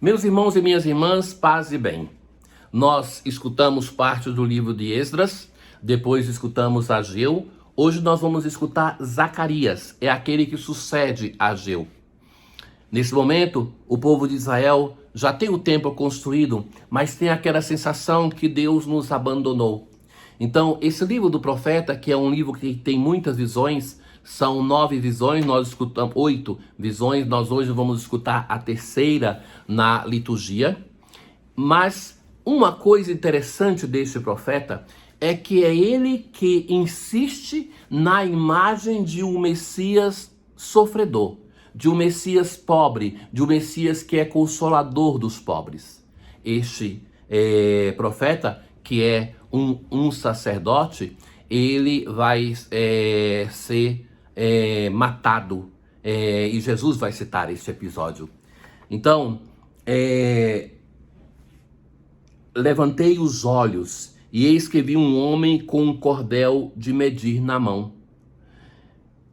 Meus irmãos e minhas irmãs, paz e bem. Nós escutamos parte do livro de Esdras, depois escutamos Ageu. Hoje nós vamos escutar Zacarias, é aquele que sucede Ageu. Nesse momento, o povo de Israel já tem o templo construído, mas tem aquela sensação que Deus nos abandonou. Então, esse livro do profeta, que é um livro que tem muitas visões, são 9 visões, nós escutamos 8 visões, nós hoje vamos escutar a terceira na liturgia. Mas uma coisa interessante deste profeta é que é ele que insiste na imagem de um Messias sofredor, de um Messias pobre, de um Messias que é consolador dos pobres. Este profeta, que é um sacerdote, ele vai ser matado, e Jesus vai citar este episódio. Então, levantei os olhos e eis que vi um homem com um cordel de medir na mão.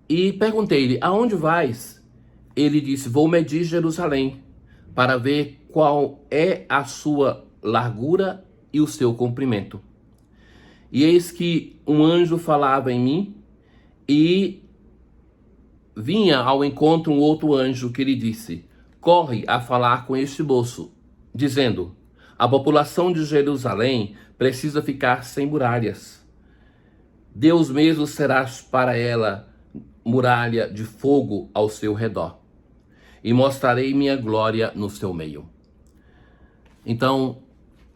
E perguntei-lhe, aonde vais? Ele disse, vou medir Jerusalém, para ver qual é a sua largura e o seu comprimento. E eis que um anjo falava em mim, e vinha ao encontro um outro anjo que lhe disse, corre a falar com este moço, dizendo, a população de Jerusalém precisa ficar sem muralhas. Deus mesmo será para ela muralha de fogo ao seu redor, e mostrarei minha glória no seu meio. Então,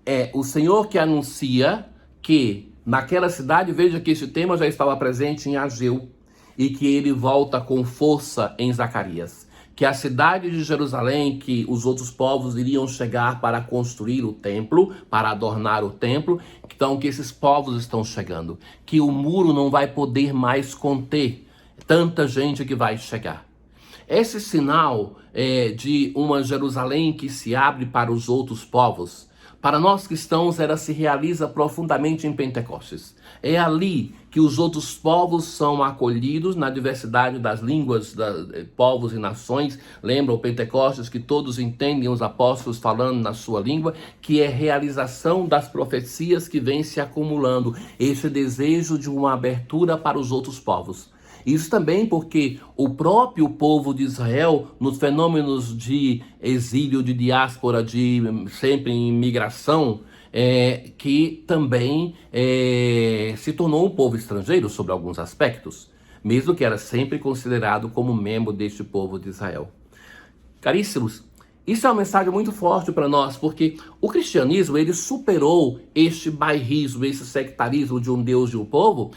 é o Senhor que anuncia que naquela cidade, veja que este tema já estava presente em Ageu, e que ele volta com força em Zacarias. Que a cidade de Jerusalém, que os outros povos iriam chegar para construir o templo, para adornar o templo, então que esses povos estão chegando. Que o muro não vai poder mais conter tanta gente que vai chegar. Esse sinal de uma Jerusalém que se abre para os outros povos, para nós cristãos, ela se realiza profundamente em Pentecostes. É ali que os outros povos são acolhidos na diversidade das línguas, povos e nações. Lembra o Pentecostes que todos entendem os apóstolos falando na sua língua, que é realização das profecias que vem se acumulando. Esse desejo de uma abertura para os outros povos. Isso também porque o próprio povo de Israel, nos fenômenos de exílio, de diáspora, de sempre em migração, que também se tornou um povo estrangeiro sobre alguns aspectos, mesmo que era sempre considerado como membro deste povo de Israel. Caríssimos, isso é uma mensagem muito forte para nós, porque o cristianismo ele superou este bairrismo, esse sectarismo de um Deus e um povo,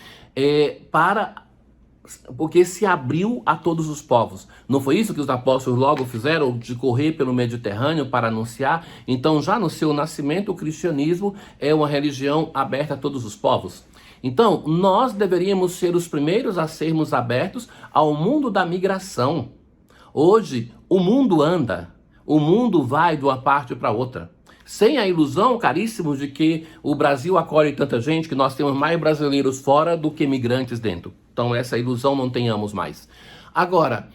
porque se abriu a todos os povos. Não foi isso que os apóstolos logo fizeram, de correr pelo Mediterrâneo para anunciar? Então, já no seu nascimento, o cristianismo é uma religião aberta a todos os povos. Então, nós deveríamos ser os primeiros a sermos abertos ao mundo da migração. Hoje, o mundo anda, o mundo vai de uma parte para outra. Sem a ilusão, caríssimos, de que o Brasil acolhe tanta gente, que nós temos mais brasileiros fora do que imigrantes dentro. Então essa ilusão não tenhamos mais. Agora,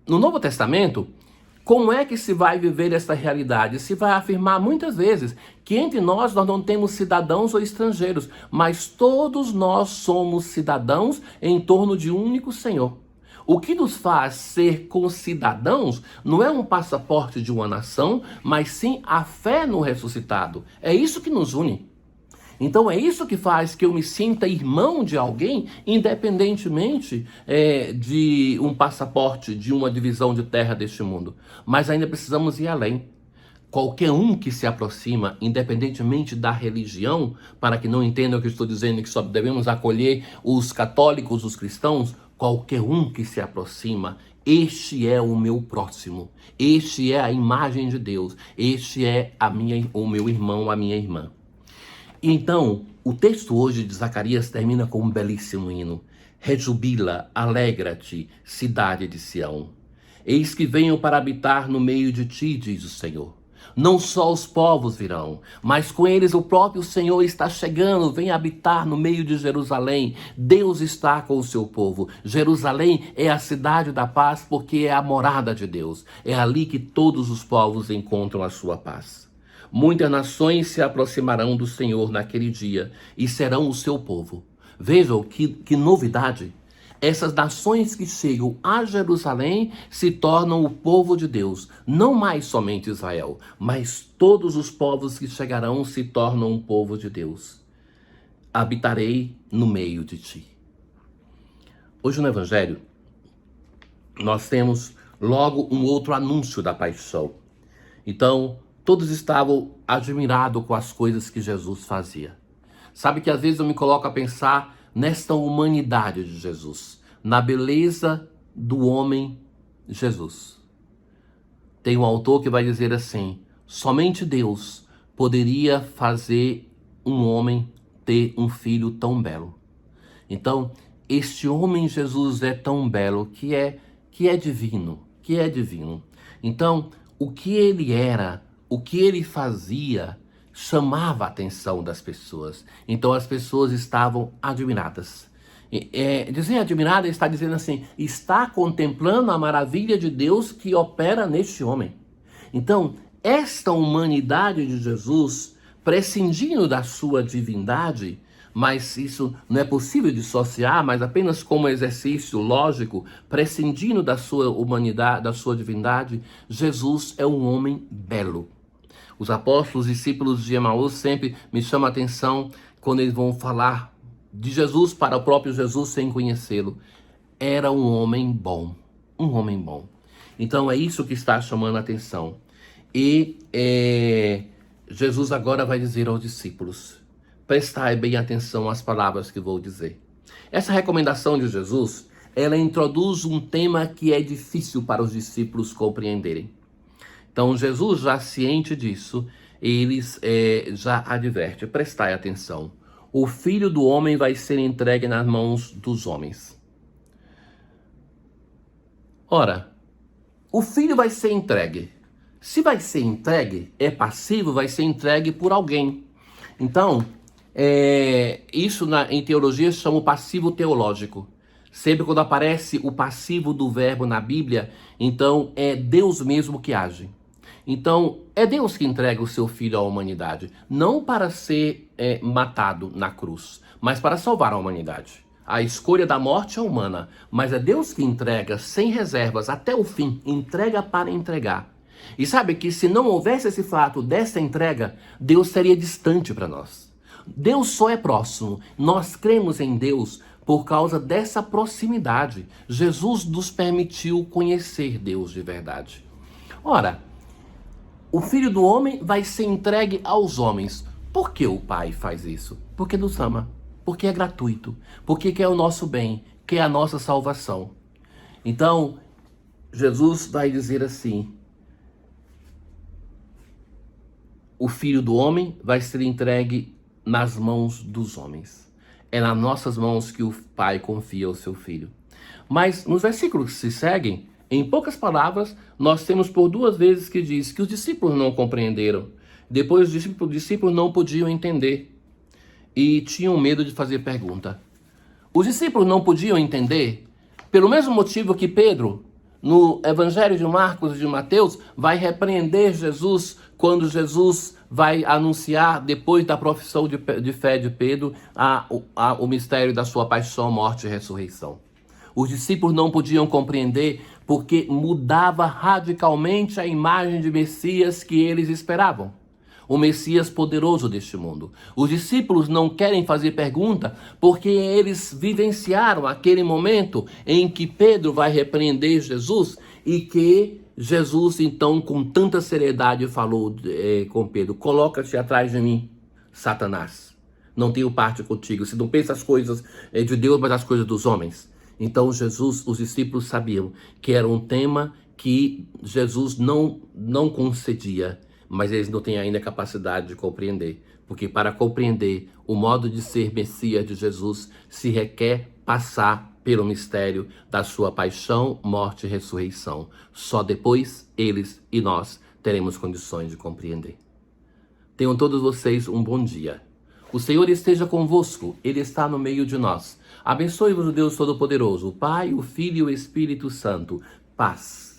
no Novo Testamento, como é que se vai viver essa realidade? Se vai afirmar muitas vezes que entre nós não temos cidadãos ou estrangeiros, mas todos nós somos cidadãos em torno de um único Senhor. O que nos faz ser concidadãos não é um passaporte de uma nação, mas sim a fé no ressuscitado. É isso que nos une. Então é isso que faz que eu me sinta irmão de alguém, independentemente de um passaporte, de uma divisão de terra deste mundo. Mas ainda precisamos ir além. Qualquer um que se aproxima, independentemente da religião, para que não entendam o que eu estou dizendo, que só devemos acolher os católicos, os cristãos, qualquer um que se aproxima, este é o meu próximo, este é a imagem de Deus, este é o meu irmão, a minha irmã. Então, o texto hoje de Zacarias termina com um belíssimo hino. Rejubila, alegra-te, cidade de Sião. Eis que venho para habitar no meio de ti, diz o Senhor. Não só os povos virão, mas com eles o próprio Senhor está chegando, vem habitar no meio de Jerusalém. Deus está com o seu povo. Jerusalém é a cidade da paz porque é a morada de Deus. É ali que todos os povos encontram a sua paz. Muitas nações se aproximarão do Senhor naquele dia e serão o seu povo. Vejam que novidade. Essas nações que chegam a Jerusalém se tornam o povo de Deus. Não mais somente Israel, mas todos os povos que chegarão se tornam um povo de Deus. Habitarei no meio de ti. Hoje no Evangelho, nós temos logo um outro anúncio da paixão. Então, todos estavam admirados com as coisas que Jesus fazia. Sabe que às vezes eu me coloco a pensar nesta humanidade de Jesus, na beleza do homem Jesus. Tem um autor que vai dizer assim: somente Deus poderia fazer um homem ter um filho tão belo. Então, este homem Jesus é tão belo que é divino, Então, o que ele era, o que ele fazia, chamava a atenção das pessoas. Então as pessoas estavam admiradas. Dizer admirada está dizendo assim, está contemplando a maravilha de Deus que opera neste homem. Então, esta humanidade de Jesus, prescindindo da sua divindade, mas isso não é possível dissociar, mas apenas como exercício lógico, prescindindo da sua humanidade, da sua divindade, Jesus é um homem belo. Os apóstolos, discípulos de Emaús, sempre me chamam a atenção quando eles vão falar de Jesus para o próprio Jesus sem conhecê-lo. Era um homem bom, Então é isso que está chamando a atenção. E Jesus agora vai dizer aos discípulos, prestai bem atenção às palavras que vou dizer. Essa recomendação de Jesus, ela introduz um tema que é difícil para os discípulos compreenderem. Então, Jesus, já ciente disso, eles já adverte, prestai atenção. O Filho do Homem vai ser entregue nas mãos dos homens. Ora, o Filho vai ser entregue. Se vai ser entregue, é passivo, vai ser entregue por alguém. Então, isso em teologia se chama o passivo teológico. Sempre quando aparece o passivo do verbo na Bíblia, então é Deus mesmo que age. Então, é Deus que entrega o seu Filho à humanidade, não para ser matado na cruz, mas para salvar a humanidade. A escolha da morte é humana, mas é Deus que entrega sem reservas até o fim, entrega para entregar. E sabe que se não houvesse esse fato dessa entrega, Deus seria distante para nós. Deus só é próximo, nós cremos em Deus por causa dessa proximidade. Jesus nos permitiu conhecer Deus de verdade. Ora, o Filho do Homem vai ser entregue aos homens. Por que o Pai faz isso? Porque nos ama, porque é gratuito, porque quer o nosso bem, quer a nossa salvação. Então, Jesus vai dizer assim, o Filho do Homem vai ser entregue nas mãos dos homens. É nas nossas mãos que o Pai confia o seu Filho. Mas nos versículos que se seguem, em poucas palavras, nós temos por duas vezes que diz que os discípulos não compreenderam. Depois os discípulos não podiam entender e tinham medo de fazer pergunta. Os discípulos não podiam entender pelo mesmo motivo que Pedro, no Evangelho de Marcos e de Mateus, vai repreender Jesus quando Jesus vai anunciar, depois da profissão de fé de Pedro, o mistério da sua paixão, morte e ressurreição. Os discípulos não podiam compreender porque mudava radicalmente a imagem de Messias que eles esperavam. O Messias poderoso deste mundo. Os discípulos não querem fazer pergunta porque eles vivenciaram aquele momento em que Pedro vai repreender Jesus e que Jesus, então, com tanta seriedade falou com Pedro, coloca-te atrás de mim, Satanás. Não tenho parte contigo. Você não pensa as coisas de Deus, mas as coisas dos homens. Então Jesus, os discípulos sabiam que era um tema que Jesus não concedia, mas eles não têm ainda a capacidade de compreender. Porque para compreender o modo de ser Messias de Jesus, se requer passar pelo mistério da sua paixão, morte e ressurreição. Só depois eles e nós teremos condições de compreender. Tenham todos vocês um bom dia. O Senhor esteja convosco, Ele está no meio de nós. Abençoe-vos o Deus Todo-Poderoso, o Pai, o Filho e o Espírito Santo. Paz.